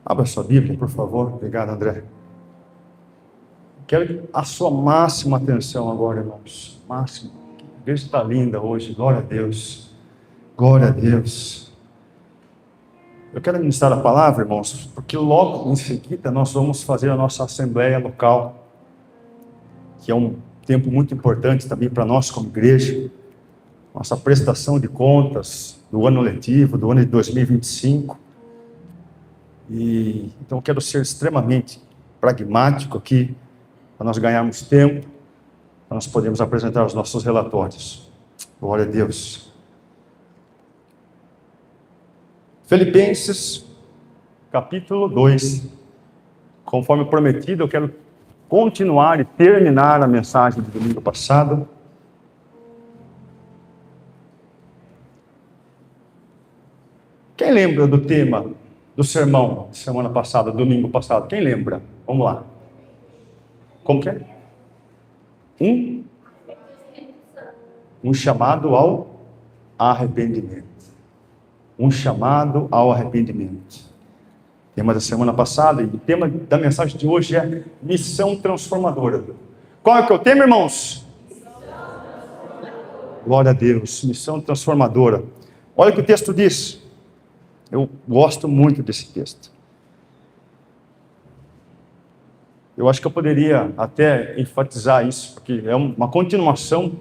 Abra sua Bíblia, por favor. Obrigado, André. Quero a sua máxima atenção agora, irmãos. Máxima. A igreja está linda hoje. Glória a Deus. Glória a Deus. Eu quero ministrar a palavra, irmãos, porque logo em seguida nós vamos fazer a nossa assembleia local, que é um tempo muito importante também para nós como igreja. Nossa prestação de contas do ano letivo, do ano de 2025. Então eu quero ser extremamente pragmático aqui, para nós ganharmos tempo, para nós podermos apresentar os nossos relatórios. Glória a Deus. Filipenses, capítulo 2. Conforme prometido, eu quero continuar e terminar a mensagem do domingo passado. Quem lembra do tema do sermão de semana passada, domingo passado? Quem lembra? Vamos lá. Como que é? Um chamado ao arrependimento. Um chamado ao arrependimento. Tema da semana passada, e o tema da mensagem de hoje é missão transformadora. Qual é que é o tema, irmãos? Glória a Deus, missão transformadora. Olha o que o texto diz. Eu gosto muito desse texto. Eu acho que eu poderia até enfatizar isso, porque é uma continuação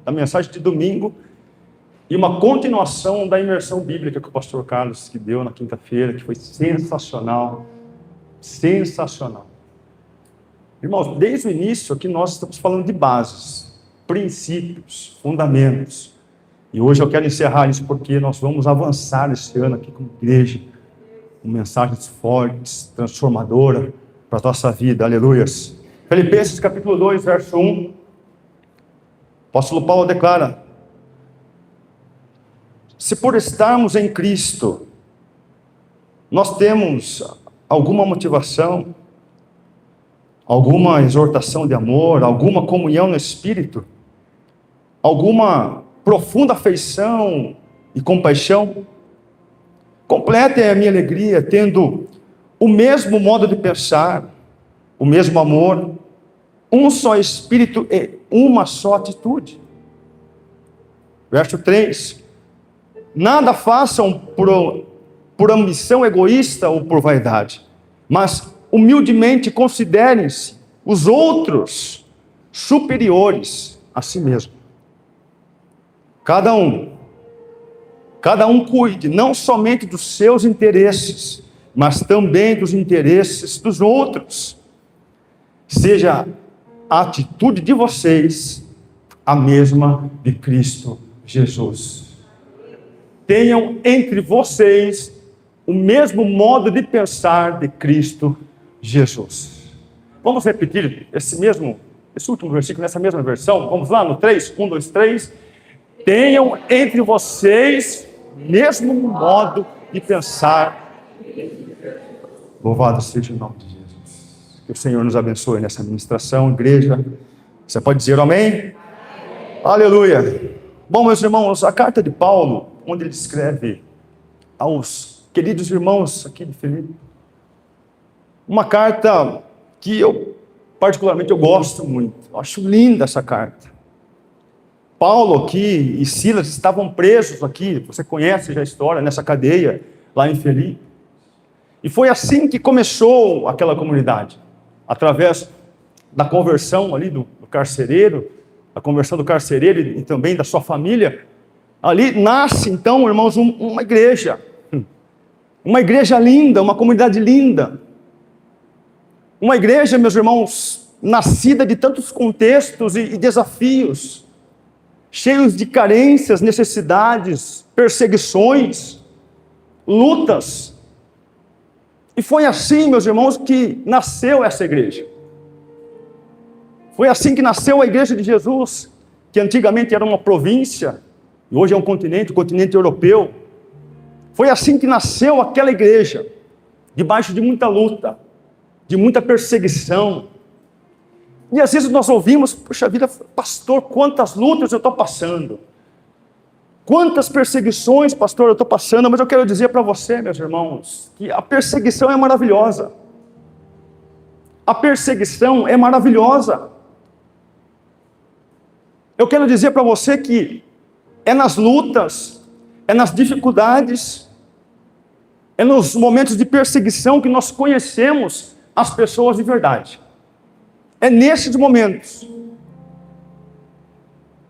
da mensagem de domingo e uma continuação da imersão bíblica que o pastor Carlos que deu na quinta-feira, que foi sensacional. Sensacional. Irmãos, desde o início aqui nós estamos falando de bases, princípios, fundamentos. E hoje eu quero encerrar isso porque nós vamos avançar esse ano aqui como igreja, com mensagens fortes, transformadoras para a nossa vida. Aleluias. Filipenses capítulo 2, verso 1. O apóstolo Paulo declara: se por estarmos em Cristo, nós temos alguma motivação, alguma exortação de amor, alguma comunhão no Espírito, alguma profunda afeição e compaixão, completem a minha alegria, tendo o mesmo modo de pensar, o mesmo amor, um só Espírito e uma só atitude. Verso 3. Nada façam por ambição egoísta ou por vaidade, mas humildemente considerem-se os outros superiores a si mesmo. Cada um cuide não somente dos seus interesses, mas também dos interesses dos outros. Seja a atitude de vocês a mesma de Cristo Jesus. Tenham entre vocês o mesmo modo de pensar de Cristo Jesus. Vamos repetir esse último versículo nessa mesma versão? Vamos lá no 3, 1, 2, 3. Tenham entre vocês o mesmo modo de pensar. Louvado seja o nome de Jesus. Que o Senhor nos abençoe nessa ministração, igreja. Você pode dizer amém? Amém. Aleluia. Bom, meus irmãos, a carta de Paulo, onde ele escreve aos queridos irmãos aqui de Filipe, uma carta que particularmente eu gosto muito. Eu acho linda essa carta. Paulo aqui e Silas estavam presos aqui, você conhece já a história, nessa cadeia, lá em Filipe. E foi assim que começou aquela comunidade, através da conversão ali do carcereiro, a conversão do carcereiro e também da sua família. Ali nasce então, irmãos, uma igreja linda, uma comunidade linda. Uma igreja, meus irmãos, nascida de tantos contextos e desafios, cheios de carências, necessidades, perseguições, lutas. E foi assim, meus irmãos, que nasceu essa igreja. Foi assim que nasceu a igreja de Jesus, que antigamente era uma província, e hoje é um continente, o continente europeu. Foi assim que nasceu aquela igreja, debaixo de muita luta, de muita perseguição. E às vezes nós ouvimos: poxa vida, pastor, quantas lutas eu estou passando. Quantas perseguições, pastor, eu estou passando, mas eu quero dizer para você, meus irmãos, que a perseguição é maravilhosa. A perseguição é maravilhosa. Eu quero dizer para você que é nas lutas, é nas dificuldades, é nos momentos de perseguição que nós conhecemos as pessoas de verdade. É nesses momentos.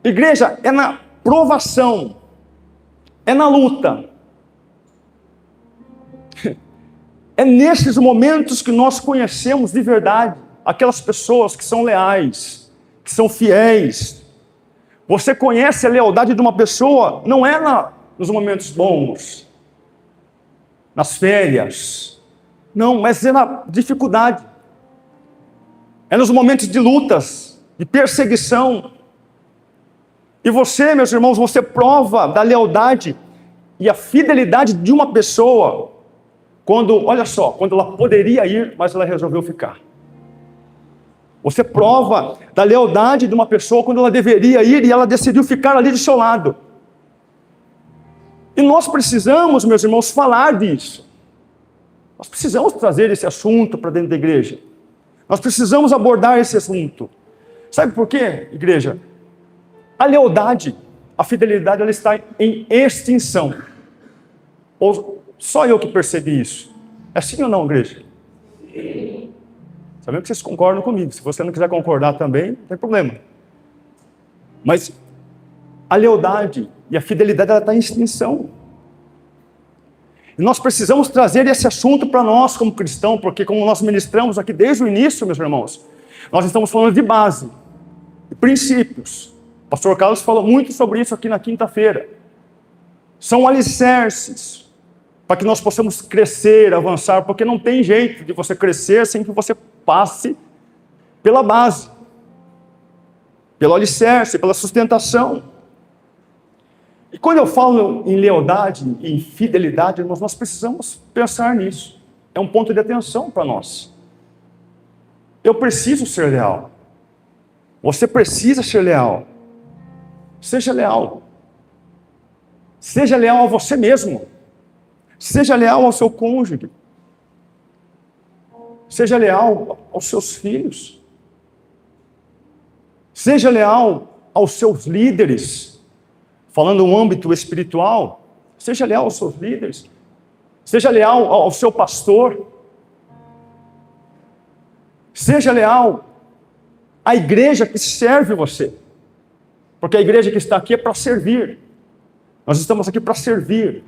Igreja, é na provação, é na luta. É nesses momentos que nós conhecemos de verdade aquelas pessoas que são leais, que são fiéis. Você conhece a lealdade de uma pessoa, não é nos momentos bons, nas férias, não, mas é na dificuldade. É nos momentos de lutas, de perseguição. E você, meus irmãos, você prova da lealdade e a fidelidade de uma pessoa quando, olha só, quando ela poderia ir, mas ela resolveu ficar. Você prova da lealdade de uma pessoa quando ela deveria ir e ela decidiu ficar ali do seu lado. E nós precisamos, meus irmãos, falar disso. Nós precisamos trazer esse assunto para dentro da igreja. Nós precisamos abordar esse assunto. Sabe por quê, igreja? A lealdade, a fidelidade, ela está em extinção. Ou só eu que percebi isso? É sim ou não, igreja? Sim. Sabemos que vocês concordam comigo. Se você não quiser concordar também, não tem problema. Mas a lealdade e a fidelidade, ela está em extinção. E nós precisamos trazer esse assunto para nós como cristãos, porque como nós ministramos aqui desde o início, meus irmãos, nós estamos falando de base, de princípios. O pastor Carlos falou muito sobre isso aqui na quinta-feira. São alicerces para que nós possamos crescer, avançar, porque não tem jeito de você crescer sem que você passe pela base, pelo alicerce, pela sustentação. E quando eu falo em lealdade e em fidelidade, nós precisamos pensar nisso. É um ponto de atenção para nós. Eu preciso ser leal. Você precisa ser leal. Seja leal. Seja leal a você mesmo. Seja leal ao seu cônjuge. Seja leal aos seus filhos. Seja leal aos seus líderes. Falando no âmbito espiritual, seja leal aos seus líderes. Seja leal ao seu pastor. Seja leal à igreja que serve você. Porque a igreja que está aqui é para servir. Nós estamos aqui para servir.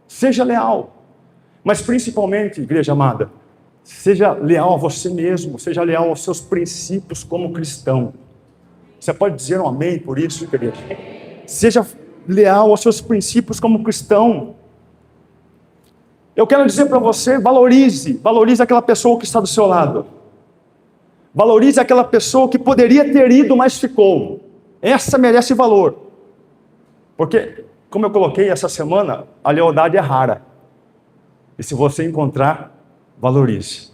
Seja leal. Mas principalmente, igreja amada, seja leal a você mesmo. Seja leal aos seus princípios como cristão. Você pode dizer um amém por isso, igreja? Seja leal aos seus princípios como cristão. Eu quero dizer para você, valorize aquela pessoa que está do seu lado. Valorize aquela pessoa que poderia ter ido, mas ficou. Essa merece valor. Porque, como eu coloquei essa semana, a lealdade é rara. E se você encontrar, valorize.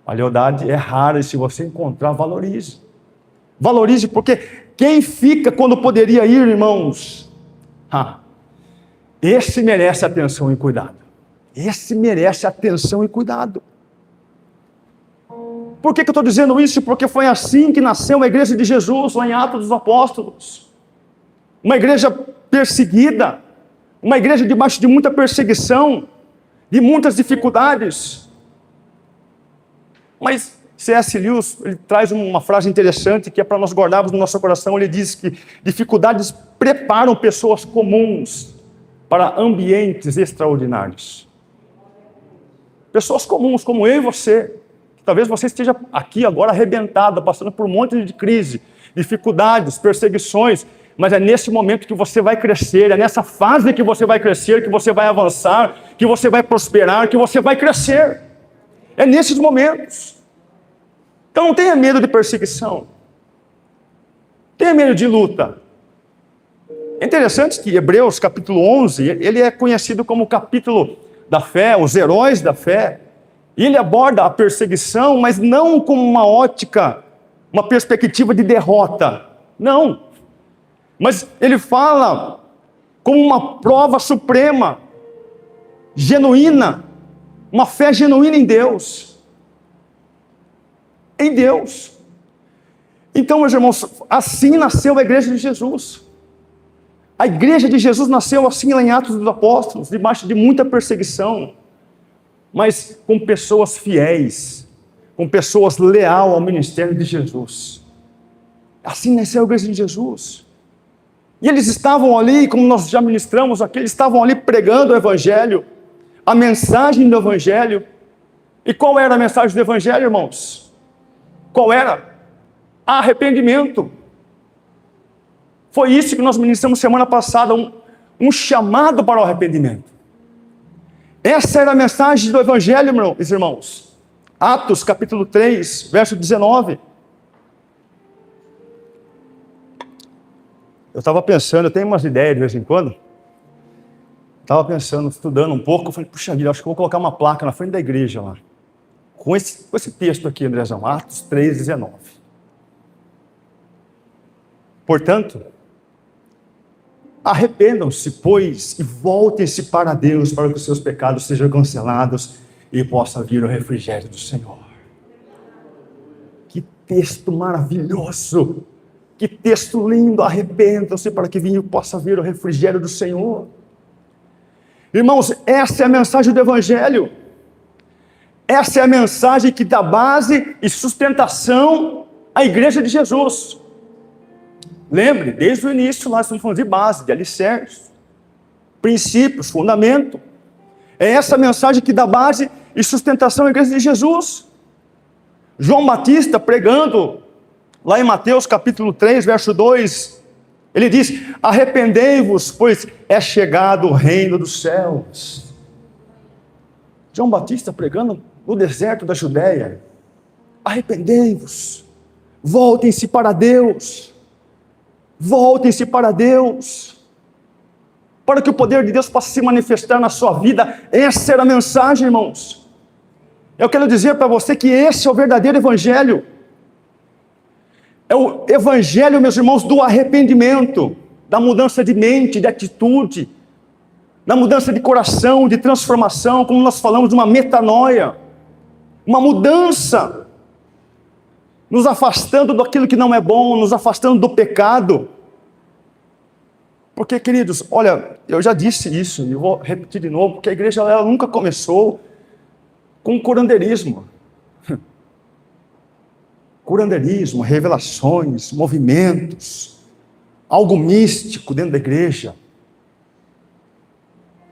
A lealdade é rara e se você encontrar, valorize. Valorize porque quem fica quando poderia ir, irmãos? Esse merece atenção e cuidado. Esse merece atenção e cuidado. Por que eu estou dizendo isso? Porque foi assim que nasceu a igreja de Jesus, lá em Atos dos Apóstolos. Uma igreja perseguida, uma igreja debaixo de muita perseguição, de muitas dificuldades. Mas C.S. Lewis, ele traz uma frase interessante que é para nós guardarmos no nosso coração. Ele diz que dificuldades preparam pessoas comuns para ambientes extraordinários. Pessoas comuns, como eu e você. Talvez você esteja aqui agora arrebentado, passando por um monte de crise, dificuldades, perseguições, mas é nesse momento que você vai crescer, é nessa fase que você vai crescer, que você vai avançar, que você vai prosperar, que você vai crescer. É nesses momentos. Então não tenha medo de perseguição. Tenha medo de luta. É interessante que Hebreus capítulo 11, ele é conhecido como o capítulo da fé, os heróis da fé. E ele aborda a perseguição, mas não como uma ótica, uma perspectiva de derrota. Não. Mas ele fala como uma prova suprema, genuína, uma fé genuína em Deus. Em Deus. Então, meus irmãos, assim nasceu a igreja de Jesus. A igreja de Jesus nasceu assim lá em Atos dos Apóstolos, debaixo de muita perseguição, mas com pessoas fiéis, com pessoas leais ao ministério de Jesus. Assim nasceu a igreja de Jesus. E eles estavam ali, como nós já ministramos aqui, eles estavam ali pregando o Evangelho, a mensagem do Evangelho. E qual era a mensagem do Evangelho, irmãos? Qual era? Arrependimento. Foi isso que nós ministramos semana passada, um chamado para o arrependimento. Essa era a mensagem do Evangelho, meus irmãos. Atos capítulo 3, verso 19. Eu estava pensando, eu tenho umas ideias de vez em quando. Estava pensando, estudando um pouco, eu falei, puxa vida, acho que vou colocar uma placa na frente da igreja lá. Com esse texto aqui, Andrezão, Atos 3, 19. Portanto, arrependam-se, pois, e voltem-se para Deus, para que os seus pecados sejam cancelados e possa vir o refrigério do Senhor. Que texto maravilhoso! Que texto lindo! Arrependam-se para que possa vir o refrigério do Senhor. Irmãos, essa é a mensagem do Evangelho. Essa é a mensagem que dá base e sustentação à igreja de Jesus. Lembre, desde o início nós estamos falando de base, de alicerce, princípios, fundamento. É essa mensagem que dá base e sustentação à igreja de Jesus. João Batista pregando lá em Mateus capítulo 3, verso 2, ele diz, arrependei-vos, pois é chegado o reino dos céus. João Batista pregando no deserto da Judéia, arrependei-vos, voltem-se para Deus, voltem-se para Deus, para que o poder de Deus possa se manifestar na sua vida. Essa era a mensagem, irmãos. Eu quero dizer para você que esse é o verdadeiro Evangelho. É o Evangelho, meus irmãos, do arrependimento, da mudança de mente, de atitude, da mudança de coração, de transformação, como nós falamos, de uma metanoia, uma mudança, nos afastando daquilo que não é bom, nos afastando do pecado. Porque, queridos, olha, eu já disse isso, e vou repetir de novo, porque a igreja ela nunca começou com curandeirismo. Curandeirismo, revelações, movimentos, algo místico dentro da igreja.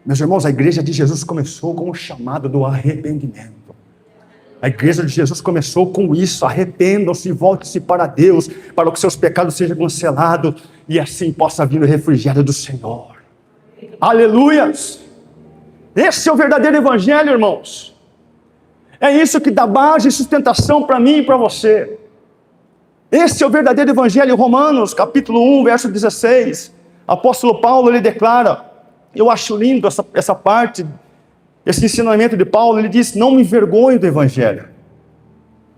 Meus irmãos, a igreja de Jesus começou com o chamado do arrependimento. A igreja de Jesus começou com isso, arrependam-se e volte-se para Deus, para que seus pecados sejam cancelados, e assim possa vir o refrigério do Senhor. Aleluias! Esse é o verdadeiro Evangelho, irmãos. É isso que dá base e sustentação para mim e para você. Esse é o verdadeiro Evangelho. Em Romanos, capítulo 1, verso 16, apóstolo Paulo, ele declara, eu acho lindo essa parte, esse ensinamento de Paulo, ele diz, não me envergonho do Evangelho.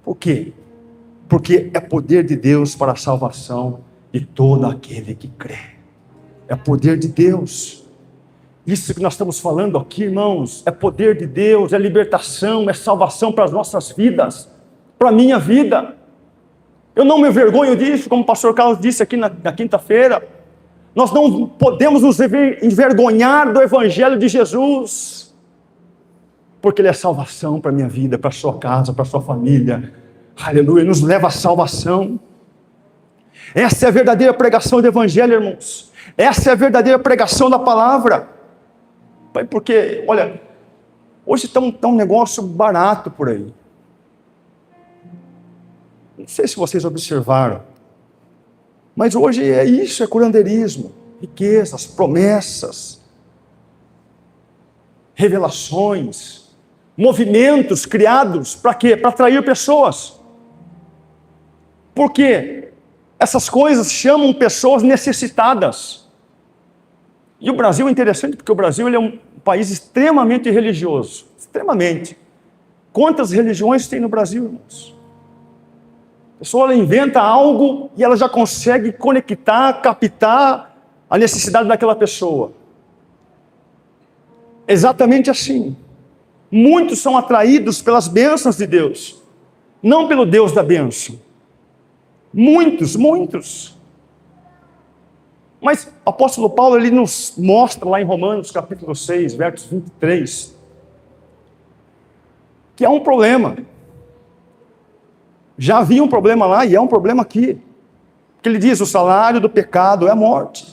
Por quê? Porque é poder de Deus para a salvação de todo aquele que crê. É poder de Deus. Isso que nós estamos falando aqui, irmãos, é poder de Deus, é libertação, é salvação para as nossas vidas, para a minha vida. Eu não me envergonho disso, como o pastor Carlos disse aqui na quinta-feira. Nós não podemos nos envergonhar do Evangelho de Jesus, porque ele é salvação para a minha vida, para a sua casa, para a sua família. Aleluia, nos leva à salvação. Essa é a verdadeira pregação do Evangelho, irmãos. Essa é a verdadeira pregação da palavra. Porque, olha, hoje está um negócio barato por aí. Não sei se vocês observaram, mas hoje é isso, é curandeirismo, riquezas, promessas, revelações, movimentos criados para quê? Para atrair pessoas. Por quê? Essas coisas chamam pessoas necessitadas. E o Brasil é interessante porque o Brasil ele é um país extremamente religioso. Extremamente. Quantas religiões tem no Brasil, irmãos? A pessoa ela inventa algo e ela já consegue conectar, captar a necessidade daquela pessoa. Exatamente assim. Muitos são atraídos pelas bênçãos de Deus, não pelo Deus da bênção. Muitos. Mas o apóstolo Paulo, ele nos mostra lá em Romanos capítulo 6, versos 23, que há um problema. Já havia um problema lá e é um problema aqui. Porque ele diz, o salário do pecado é a morte.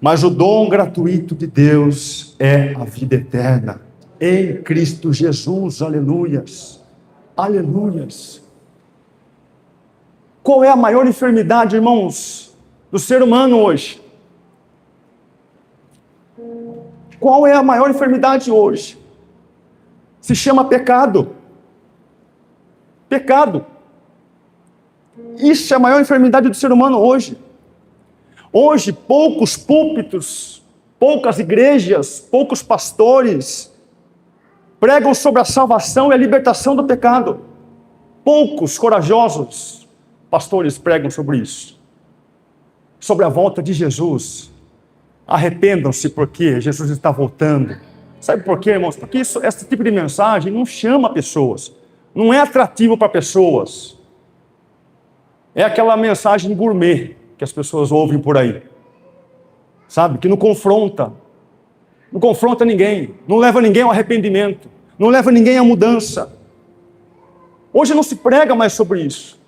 Mas o dom gratuito de Deus é a vida eterna. Em Cristo Jesus, aleluias. Aleluias. Qual é a maior enfermidade, irmãos, do ser humano hoje? Qual é a maior enfermidade hoje? Se chama pecado. Pecado. Isso é a maior enfermidade do ser humano hoje. Hoje, poucos púlpitos, poucas igrejas, poucos pastores pregam sobre a salvação e a libertação do pecado. Poucos corajosos pastores pregam sobre isso. Sobre a volta de Jesus. Arrependam-se porque Jesus está voltando. Sabe por quê, irmãos? Porque esse tipo de mensagem não chama pessoas. Não é atrativo para pessoas. É aquela mensagem gourmet que as pessoas ouvem por aí. Sabe? Que não confronta. Não confronta ninguém. Não leva ninguém ao arrependimento. Não leva ninguém à mudança. Hoje não se prega mais sobre isso.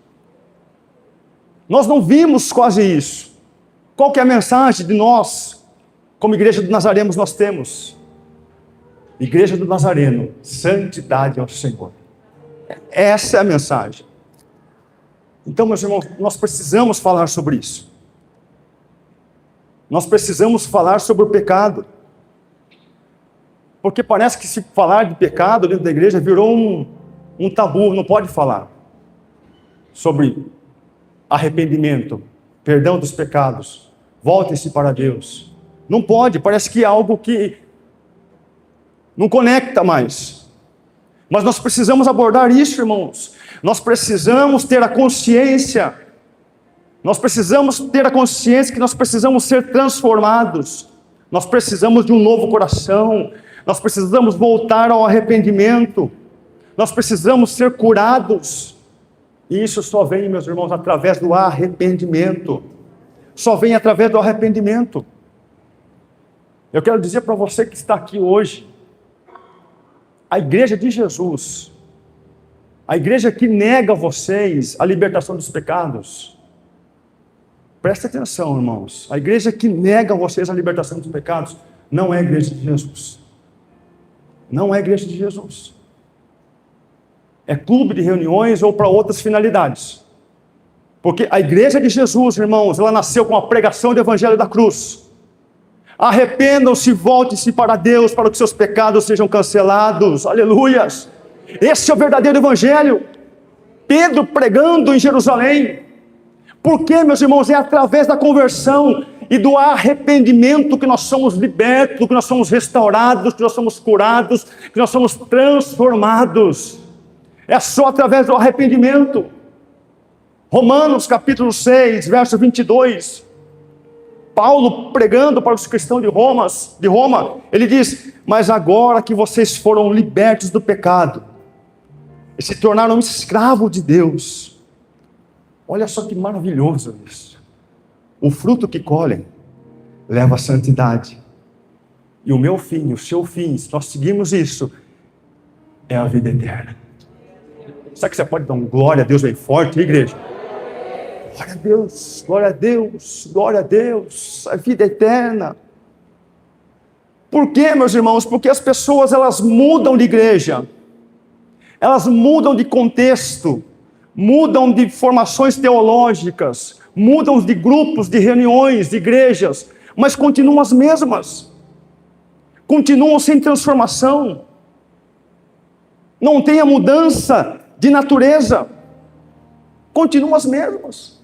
Nós não vimos quase isso. Qual que é a mensagem de nós, como Igreja do Nazareno, nós temos? Igreja do Nazareno, santidade ao Senhor. Essa é a mensagem. Então, meus irmãos, nós precisamos falar sobre isso. Nós precisamos falar sobre o pecado. Porque parece que se falar de pecado dentro da igreja virou um tabu, não pode falar sobre arrependimento, perdão dos pecados, voltem-se para Deus. Não pode, parece que é algo que não conecta mais. Mas nós precisamos abordar isso, irmãos. Nós precisamos ter a consciência. Nós precisamos ter a consciência que nós precisamos ser transformados. Nós precisamos de um novo coração. Nós precisamos voltar ao arrependimento. Nós precisamos ser curados. E isso só vem, meus irmãos, através do arrependimento. Só vem através do arrependimento. Eu quero dizer para você que está aqui hoje, a igreja de Jesus, a igreja que nega a vocês a libertação dos pecados, preste atenção, irmãos, a igreja que nega a vocês a libertação dos pecados, não é a igreja de Jesus. Não é a igreja de Jesus. É clube de reuniões ou para outras finalidades. Porque a igreja de Jesus, irmãos, ela nasceu com a pregação do evangelho da cruz. Arrependam-se, volte-se para Deus, para que seus pecados sejam cancelados. Aleluias! Esse é o verdadeiro evangelho. Pedro pregando em Jerusalém. Porque, meus irmãos, é através da conversão e do arrependimento que nós somos libertos, que nós somos restaurados, que nós somos curados, que nós somos transformados. É só através do arrependimento. Romanos capítulo 6, verso 22. Paulo pregando para os cristãos de Roma, ele diz, mas agora que vocês foram libertos do pecado, e se tornaram escravos de Deus, olha só que maravilhoso isso. O fruto que colhem leva à santidade. E o meu fim, o seu fim, se nós seguirmos isso, é a vida eterna. Será que você pode dar um glória a Deus bem forte, igreja? Glória a Deus, glória a Deus, glória a Deus, a vida eterna. Por quê, meus irmãos? Porque as pessoas, elas mudam de igreja, elas mudam de contexto, mudam de formações teológicas, mudam de grupos, de reuniões, de igrejas, mas continuam as mesmas, continuam sem transformação, não tem a mudança de natureza, continuam as mesmas.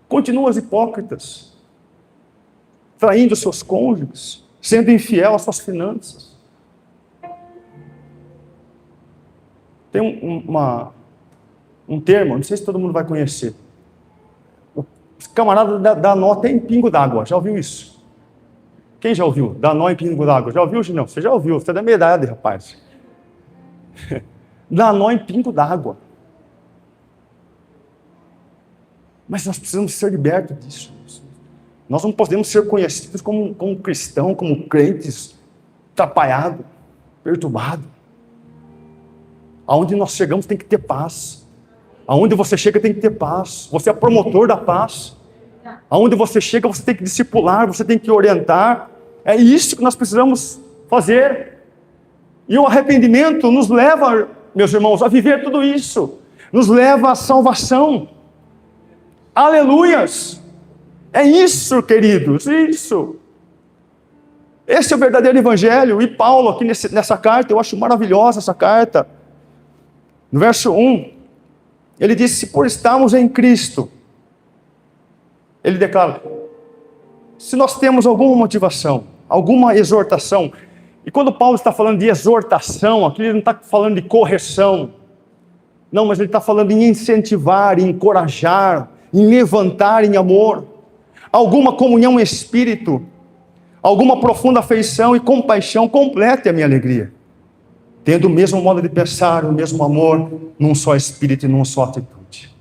Continuam as hipócritas, traindo seus cônjuges, sendo infiel às suas finanças. Tem um termo, não sei se todo mundo vai conhecer. O camarada dá nó até em pingo d'água, já ouviu isso? Quem já ouviu? Dá nó em pingo d'água. Já ouviu, Ginão? Você já ouviu, você é da minha idade, rapaz. Dá nó em pingo d'água. Mas nós precisamos ser libertos disso. Nós não podemos ser conhecidos como cristãos, como crentes, atrapalhados, perturbados. Aonde nós chegamos tem que ter paz. Aonde você chega tem que ter paz. Você é promotor da paz. Aonde você chega você tem que discipular, você tem que orientar. É isso que nós precisamos fazer. E o arrependimento nos leva, meus irmãos, a viver tudo isso. Nos leva à salvação. Aleluias! É isso, queridos, isso. Esse é o verdadeiro evangelho. E Paulo, aqui nessa carta, eu acho maravilhosa essa carta. No verso 1, ele diz, se por estarmos em Cristo, ele declara, se nós temos alguma motivação, alguma exortação, e quando Paulo está falando de exortação, aqui ele não está falando de correção, não, mas ele está falando em incentivar, em encorajar, em levantar em amor, alguma comunhão em espírito, alguma profunda afeição e compaixão, complete a minha alegria, tendo o mesmo modo de pensar, o mesmo amor, num só espírito e numa só atitude.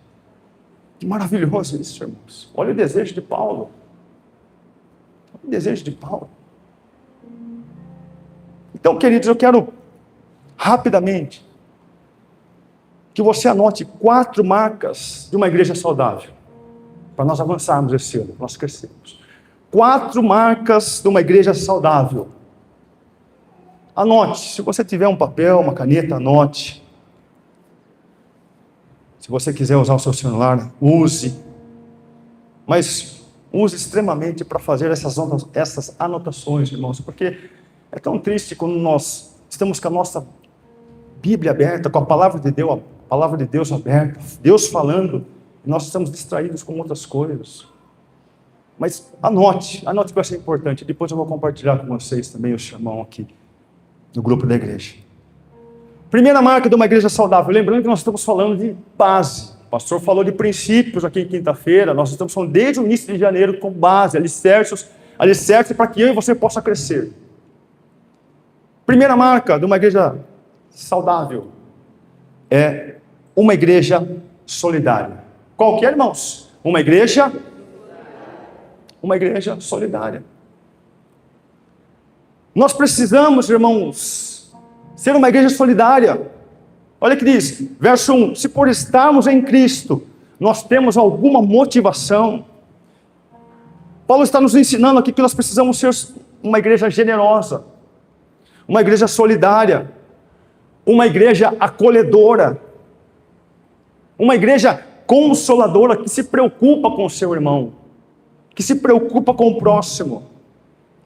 Que maravilhoso isso, irmãos. Olha o desejo de Paulo. Olha o desejo de Paulo. Então, queridos, eu quero rapidamente que você anote 4 marcas de uma igreja saudável, para nós avançarmos esse ano, para nós crescermos. 4 marcas de uma igreja saudável. Anote, se você tiver um papel, uma caneta, anote. Se você quiser usar o seu celular, use. Mas use extremamente para fazer essas anotações, irmãos, porque é tão triste quando nós estamos com a nossa Bíblia aberta, com a palavra de Deus aberta, Deus falando, e nós estamos distraídos com outras coisas. Mas anote que vai ser importante. Depois eu vou compartilhar com vocês também o sermão aqui no grupo da igreja. Primeira marca de uma igreja saudável. Lembrando que nós estamos falando de base. O pastor falou de princípios aqui em quinta-feira. Nós estamos falando desde o início de janeiro com base, alicerces para que eu e você possa crescer. Primeira marca de uma igreja saudável é uma igreja solidária. Qual que é, irmãos? Uma igreja solidária. Nós precisamos, irmãos, ser uma igreja solidária. Olha que diz, verso 1, se por estarmos em Cristo, nós temos alguma motivação. Paulo está nos ensinando aqui que nós precisamos ser uma igreja generosa, uma igreja solidária, uma igreja acolhedora, uma igreja consoladora que se preocupa com o seu irmão, que se preocupa com o próximo.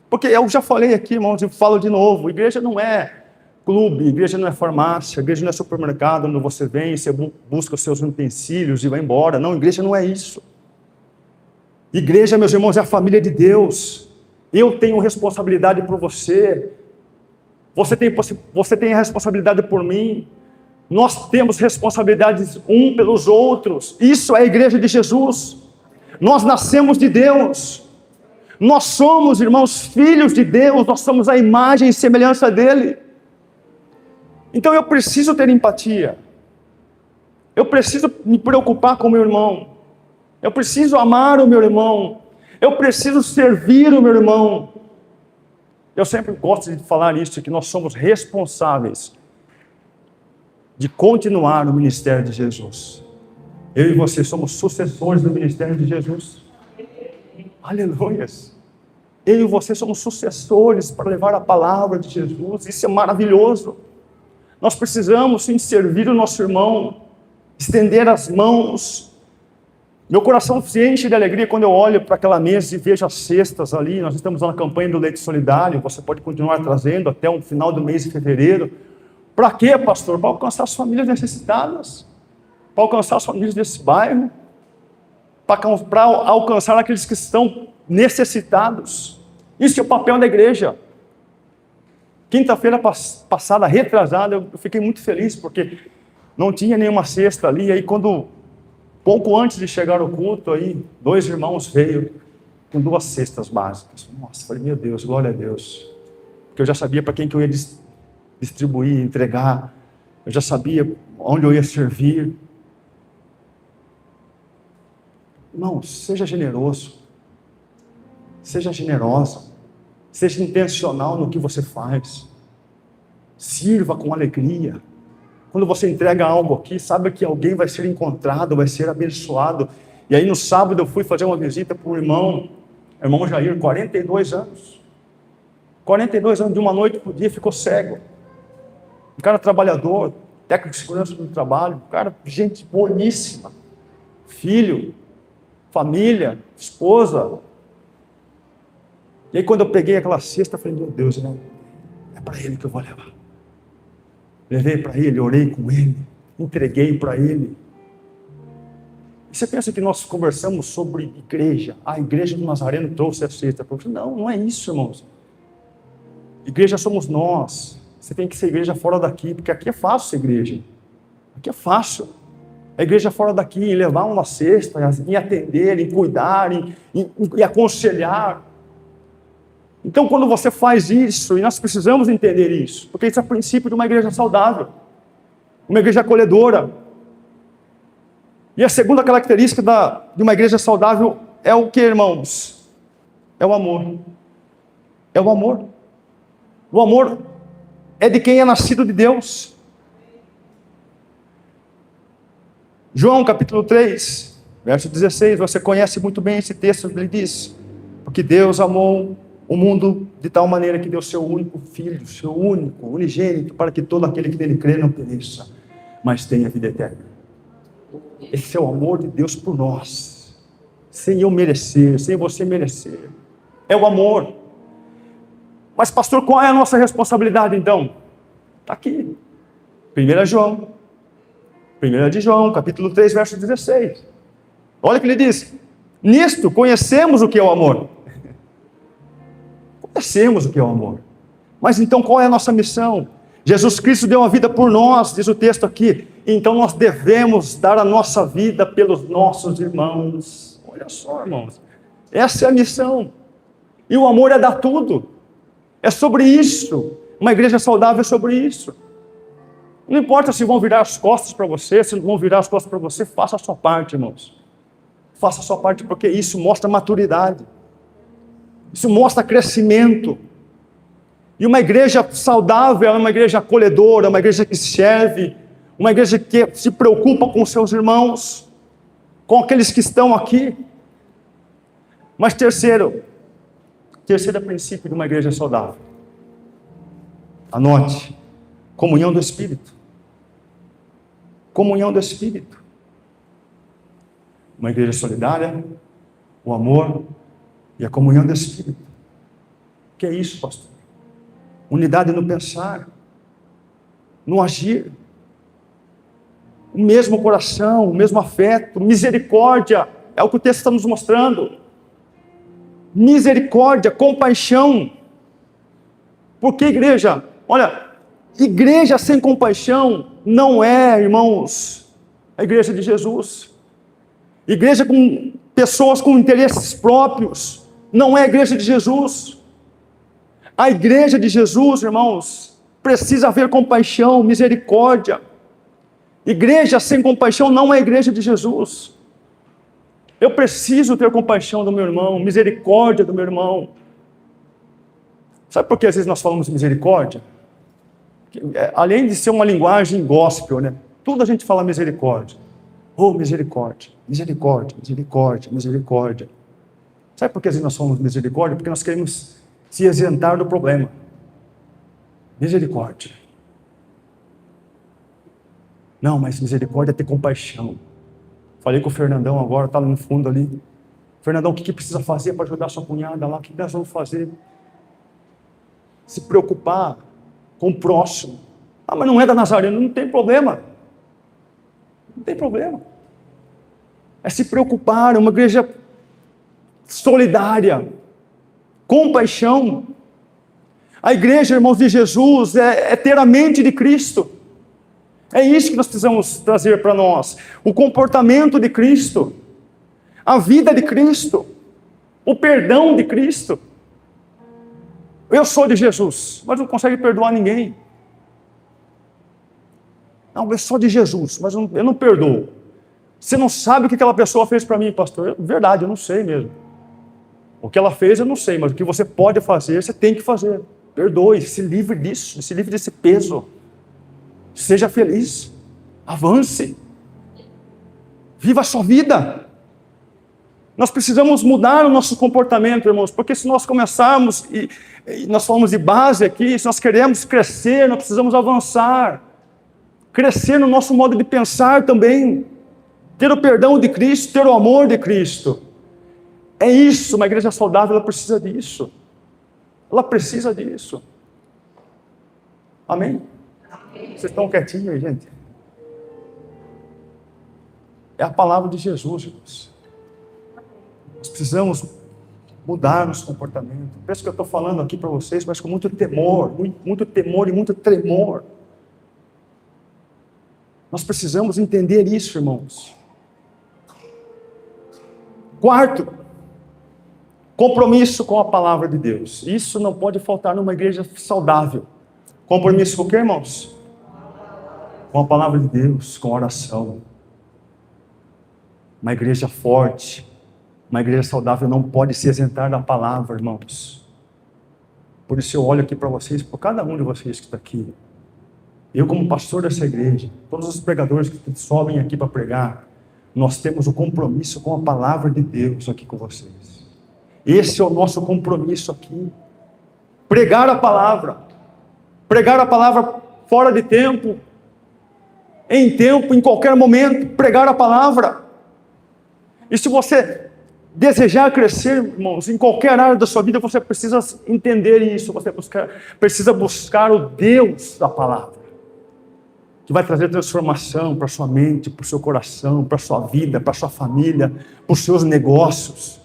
Porque eu já falei aqui, irmãos, e falo de novo, igreja não é clube, igreja não é farmácia, igreja não é supermercado onde você vem, você busca os seus utensílios e vai embora. Não, igreja não é isso. Igreja, meus irmãos, é a família de Deus. Eu tenho responsabilidade por você. Você tem a responsabilidade por mim. Nós temos responsabilidades um pelos outros. Isso é a igreja de Jesus. Nós nascemos de Deus. Nós somos, irmãos, filhos de Deus. Nós somos a imagem e semelhança dele. Então eu preciso ter empatia. Eu preciso me preocupar com o meu irmão. Eu preciso amar o meu irmão. Eu preciso servir o meu irmão. Eu sempre gosto de falar isso, que nós somos responsáveis de continuar no ministério de Jesus. Eu e você somos sucessores do ministério de Jesus. Aleluias. Eu e você somos sucessores para levar a palavra de Jesus. Isso é maravilhoso. Nós precisamos sim servir o nosso irmão, estender as mãos. Meu coração se enche de alegria quando eu olho para aquela mesa e vejo as cestas ali. Nós estamos na campanha do Leite Solidário. Você pode continuar trazendo até o final do mês de fevereiro. Para quê, pastor? Para alcançar as famílias necessitadas. Para alcançar as famílias desse bairro. Para alcançar aqueles que estão necessitados. Isso é o papel da igreja. Quinta-feira passada, retrasada, eu fiquei muito feliz, porque não tinha nenhuma cesta ali. Aí quando, pouco antes de chegar ao culto, aí 2 irmãos veio com 2 cestas básicas. Nossa, falei, meu Deus, glória a Deus. Porque eu já sabia para quem que eu ia distribuir, entregar. Eu já sabia onde eu ia servir. Irmão, seja generoso. Seja generosa. Seja intencional no que você faz. Sirva com alegria. Quando você entrega algo aqui, sabe que alguém vai ser encontrado, vai ser abençoado. E aí no sábado eu fui fazer uma visita para um irmão Jair, 42 anos. 42 anos, de uma noite para o dia, ficou cego. Um cara trabalhador, técnico de segurança do trabalho, um cara, gente boníssima. Filho, família, esposa. E aí quando eu peguei aquela cesta, eu falei, meu Deus, né? É para ele que eu vou levar. Levei para ele, orei com ele, entreguei para ele. E você pensa que nós conversamos sobre igreja? A igreja do Nazareno trouxe a cesta para você? Não, não é isso, irmãos. Igreja somos nós. Você tem que ser igreja fora daqui, porque aqui é fácil ser igreja. Aqui é fácil. A igreja fora daqui, em levar uma cesta, em atender, em cuidar, em aconselhar. Então, quando você faz isso, e nós precisamos entender isso, porque isso é o princípio de uma igreja saudável, uma igreja acolhedora. E a segunda característica de uma igreja saudável é o que, irmãos? É o amor. É o amor. O amor é de quem é nascido de Deus. João capítulo 3, verso 16, você conhece muito bem esse texto, ele diz: porque Deus amou o mundo de tal maneira que deu seu único filho, seu único, unigênito, para que todo aquele que nele crê não pereça, mas tenha vida eterna. Esse é o amor de Deus por nós, sem eu merecer, sem você merecer. É o amor. Mas pastor, qual é a nossa responsabilidade então? Está aqui, 1 de João, capítulo 3, verso 16. Olha o que ele diz: nisto conhecemos o que é o amor. Conhecemos o que é o amor. Mas então qual é a nossa missão? Jesus Cristo deu a vida por nós, diz o texto aqui. Então nós devemos dar a nossa vida pelos nossos irmãos. Olha só, irmãos. Essa é a missão. E o amor é dar tudo. É sobre isso. Uma igreja saudável é sobre isso. Não importa se vão virar as costas para você, se não vão virar as costas para você, faça a sua parte, irmãos. Faça a sua parte, porque isso mostra maturidade. Isso mostra crescimento. E uma igreja saudável é uma igreja acolhedora, uma igreja que serve, uma igreja que se preocupa com seus irmãos, com aqueles que estão aqui. Mas terceiro princípio de uma igreja saudável. Anote: comunhão do Espírito. Comunhão do Espírito. Uma igreja solidária, o amor e a comunhão do Espírito. O que é isso, pastor? Unidade no pensar, no agir, o mesmo coração, o mesmo afeto, misericórdia, é o que o texto está nos mostrando. Misericórdia, compaixão. Porque igreja, olha, igreja sem compaixão não é, irmãos, a igreja de Jesus. Igreja com pessoas com interesses próprios não é a igreja de Jesus. A igreja de Jesus, irmãos, precisa haver compaixão, misericórdia. Igreja sem compaixão não é a igreja de Jesus. Eu preciso ter compaixão do meu irmão, misericórdia do meu irmão. Sabe por que às vezes nós falamos misericórdia? Além de ser uma linguagem gospel, né? Tudo a gente fala misericórdia. Oh, misericórdia, misericórdia, misericórdia, misericórdia. Sabe por que às vezes nós falamos misericórdia? Porque nós queremos se isentar do problema. Misericórdia. Não, mas misericórdia é ter compaixão. Falei com o Fernandão agora, está no fundo ali. Fernandão, o que precisa fazer para ajudar sua cunhada lá? O que nós vamos fazer? Se preocupar com o próximo. Ah, mas não é da Nazareno, não tem problema. Não tem problema. É se preocupar, é uma igreja solidária, compaixão. A igreja, irmãos de Jesus, é ter a mente de Cristo. É isso que nós precisamos trazer para nós. O comportamento de Cristo, a vida de Cristo, o perdão de Cristo. Eu sou de Jesus, mas não consegue perdoar ninguém. Não, eu sou de Jesus, mas eu não perdoo. Você não sabe o que aquela pessoa fez para mim, pastor. Verdade, eu não sei mesmo. O que ela fez eu não sei, mas o que você pode fazer, você tem que fazer. Perdoe, se livre disso, se livre desse peso. Seja feliz, avance, viva a sua vida. Nós precisamos mudar o nosso comportamento, irmãos, porque se nós começarmos, e nós falamos de base aqui, se nós queremos crescer, nós precisamos avançar, crescer no nosso modo de pensar também, ter o perdão de Cristo, ter o amor de Cristo. É isso, uma igreja saudável, ela precisa disso. Ela precisa disso. Amém? Vocês estão quietinhos aí, gente? É a palavra de Jesus, irmãos. Nós precisamos mudar nosso comportamento. Penso que eu estou falando aqui para vocês, mas com muito temor, muito temor e muito tremor. Nós precisamos entender isso, irmãos. Quarto, compromisso com a palavra de Deus. Isso não pode faltar numa igreja saudável. Compromisso com o que, irmãos? Com a palavra de Deus, com a oração. Uma igreja forte, uma igreja saudável não pode se isentar da palavra, irmãos. Por isso eu olho aqui para vocês, por cada um de vocês que está aqui. Eu, como pastor dessa igreja, todos os pregadores que sobem aqui para pregar, nós temos o compromisso com a palavra de Deus aqui com vocês. Esse é o nosso compromisso aqui. Pregar a palavra fora de tempo, em qualquer momento, pregar a palavra. E se você desejar crescer, irmãos, em qualquer área da sua vida, você precisa entender isso, você precisa buscar o Deus da palavra, que vai trazer transformação para a sua mente, para o seu coração, para a sua vida, para a sua família, para os seus negócios.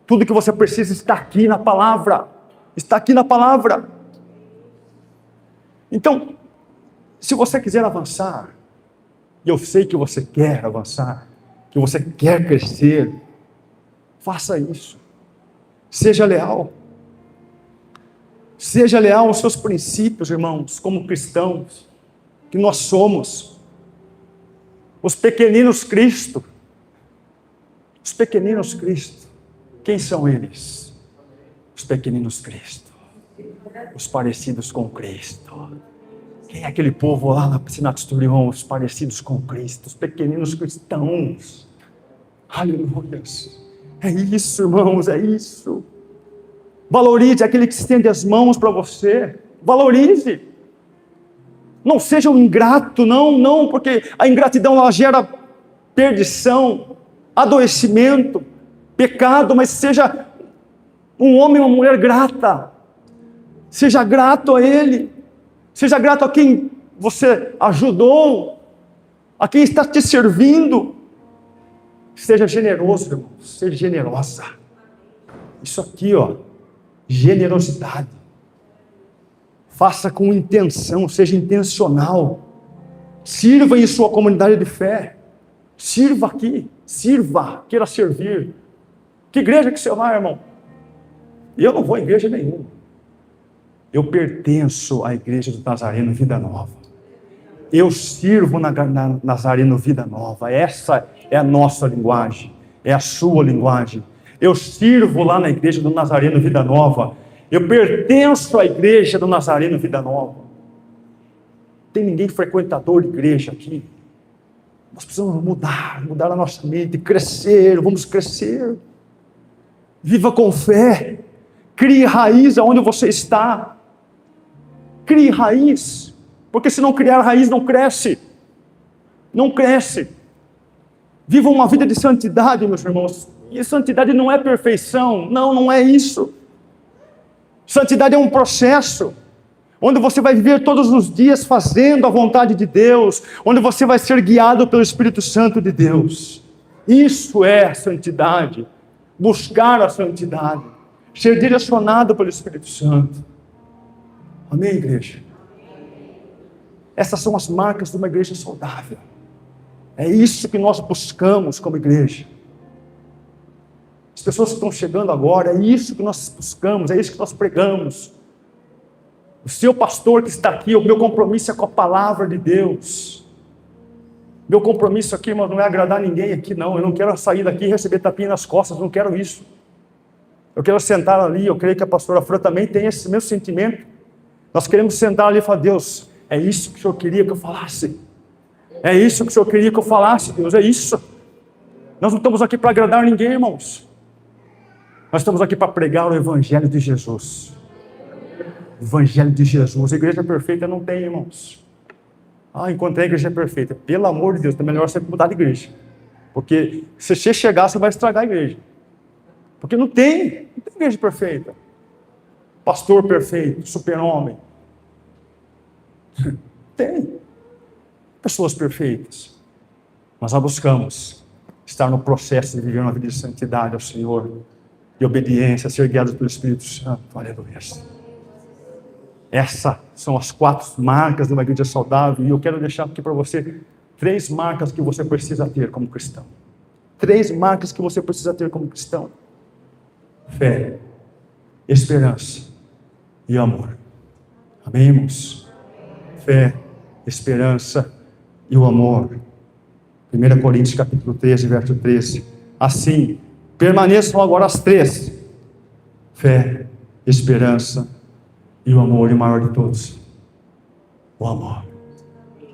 Tudo que você precisa está aqui na palavra. Está aqui na palavra. Então, se você quiser avançar, e eu sei que você quer avançar, que você quer crescer, faça isso. Seja leal. Seja leal aos seus princípios, irmãos, como cristãos, que nós somos. Os pequeninos Cristo. Os pequeninos Cristo. Quem são eles? Os pequeninos Cristo. Os parecidos com Cristo. Quem é aquele povo lá na piscina de Turion? Os parecidos com Cristo. Os pequeninos cristãos. Aleluias. É isso, irmãos, é isso. Valorize aquele que estende as mãos para você. Valorize. Não seja um ingrato, não, porque a ingratidão ela gera perdição, adoecimento, pecado, mas seja um homem ou uma mulher grata. Seja grato a Ele. Seja grato a quem você ajudou, a quem está te servindo. Seja generoso, irmão. Seja generosa. Isso aqui, generosidade. Faça com intenção, seja intencional. Sirva em sua comunidade de fé. Sirva aqui, sirva, queira servir. Que igreja que você vai, irmão? Eu não vou em igreja nenhuma. Eu pertenço à igreja do Nazareno Vida Nova. Eu sirvo na Nazareno Vida Nova. Essa é a nossa linguagem, é a sua linguagem. Eu sirvo lá na igreja do Nazareno Vida Nova. Eu pertenço à igreja do Nazareno Vida Nova. Tem ninguém frequentador de igreja aqui? Nós precisamos mudar a nossa mente, crescer, vamos crescer. Viva com fé. Crie raiz aonde você está. Crie raiz, porque se não criar raiz não cresce. Não cresce. Viva uma vida de santidade, meus irmãos. E santidade não é perfeição, não é isso. Santidade é um processo, onde você vai viver todos os dias fazendo a vontade de Deus, onde você vai ser guiado pelo Espírito Santo de Deus. Isso é a santidade, buscar a santidade, ser direcionado pelo Espírito Santo. Amém, igreja? Essas são as marcas de uma igreja saudável. É isso que nós buscamos como igreja. As pessoas que estão chegando agora, é isso que nós buscamos, é isso que nós pregamos. O seu pastor que está aqui, o meu compromisso é com a palavra de Deus. Meu compromisso aqui, irmão, não é agradar ninguém aqui, não. Eu não quero sair daqui e receber tapinha nas costas, não quero isso. Eu quero sentar ali, eu creio que a pastora Fran também tem esse mesmo sentimento. Nós queremos sentar ali e falar, Deus, é isso que o Senhor queria que eu falasse. É isso que o Senhor queria que eu falasse, Deus, é isso. Nós não estamos aqui para agradar ninguém, irmãos. Nós estamos aqui para pregar o Evangelho de Jesus. O Evangelho de Jesus. A igreja perfeita não tem, irmãos. Encontrei a igreja perfeita. Pelo amor de Deus, é melhor você mudar de igreja. Porque se você chegar, você vai estragar a igreja. Porque não tem igreja perfeita. Pastor perfeito, super-homem. Tem. Pessoas perfeitas. Mas nós buscamos estar no processo de viver uma vida de santidade ao Senhor. De obediência, ser guiados pelo Espírito Santo. Aleluia. Essas são as 4 marcas de uma igreja saudável. E eu quero deixar aqui para você 3 marcas que você precisa ter como cristão. 3 marcas que você precisa ter como cristão. Fé, esperança e amor. Amém, irmãos? Fé, esperança e o amor. 1 Coríntios capítulo 13, verso 13. Assim, permaneçam agora as 3. Fé, esperança e o amor, e o maior de todos, o amor.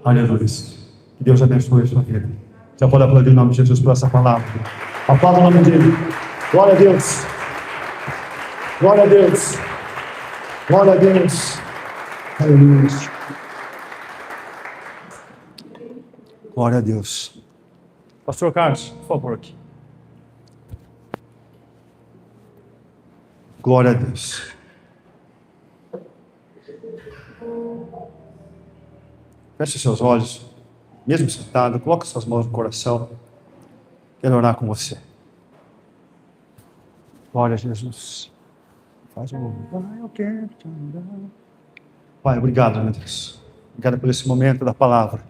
Aleluia. Que Deus abençoe a sua vida. Você pode aplaudir o nome de Jesus por essa palavra. Aplauda o nome dele. Glória a Deus. Glória a Deus. Glória a Deus. Aleluia. Glória a Deus. Pastor Carlos, por favor, aqui. Glória a Deus. Feche seus olhos, mesmo sentado, coloque suas mãos no coração. Quero orar com você. Glória a Jesus. Faz um... eu quero te adorar. Pai, obrigado, meu Deus. Obrigado por esse momento da palavra.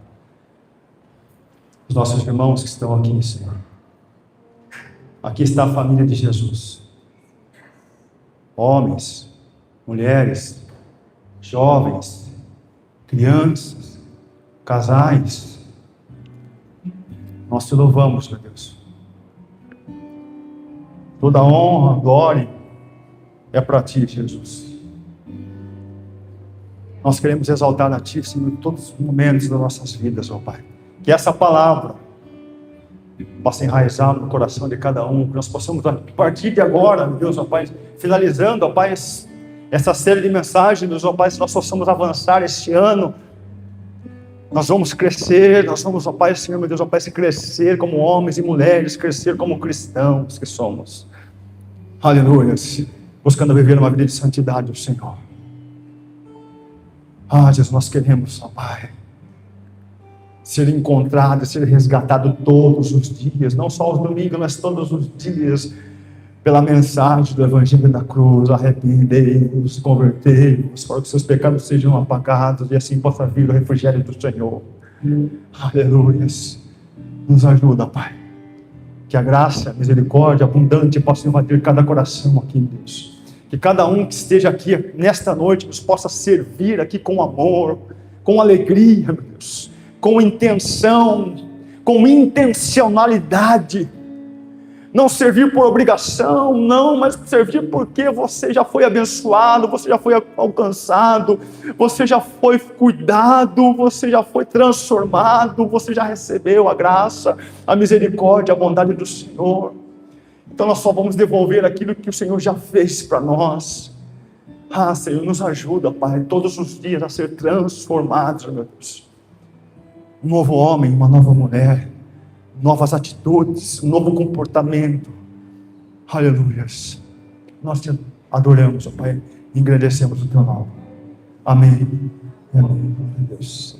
Os nossos irmãos que estão aqui, Senhor. Aqui está a família de Jesus. Homens, mulheres, jovens, crianças, casais. Nós te louvamos, meu Deus. Toda honra, glória é para ti, Jesus. Nós queremos exaltar a ti, Senhor, em todos os momentos das nossas vidas, ó Pai. Que essa palavra possa enraizar no coração de cada um, que nós possamos, a partir de agora, meu Deus, ó Pai, finalizando, ó Pai, essa série de mensagens, meus ó Pai, se nós possamos avançar este ano, nós vamos crescer, nós vamos, ó Pai, Senhor, meu Deus, ó Pai, se crescer como homens e mulheres, crescer como cristãos que somos. Aleluia. Buscando viver uma vida de santidade, Senhor. Jesus, nós queremos, ó Pai, ser encontrado, ser resgatado todos os dias, não só aos domingos, mas todos os dias, pela mensagem do Evangelho da Cruz. Arrependei-vos, convertei-vos, para que seus pecados sejam apagados e assim possa vir o refrigério do Senhor. Aleluia. Nos ajuda, Pai. Que a graça, a misericórdia abundante possa invadir cada coração aqui, Deus. Que cada um que esteja aqui nesta noite nos possa servir aqui com amor, com alegria, meu Deus, com intenção, com intencionalidade. Não servir por obrigação, não, mas servir porque você já foi abençoado, você já foi alcançado, você já foi cuidado, você já foi transformado, você já recebeu a graça, a misericórdia, a bondade do Senhor. Então nós só vamos devolver aquilo que o Senhor já fez para nós. Senhor, nos ajuda, Pai, todos os dias a ser transformados, meu Deus. Um novo homem, uma nova mulher, novas atitudes, um novo comportamento. Aleluia. Nós te adoramos, ó Pai, e agradecemos o teu nome. Amém. Amém. Deus.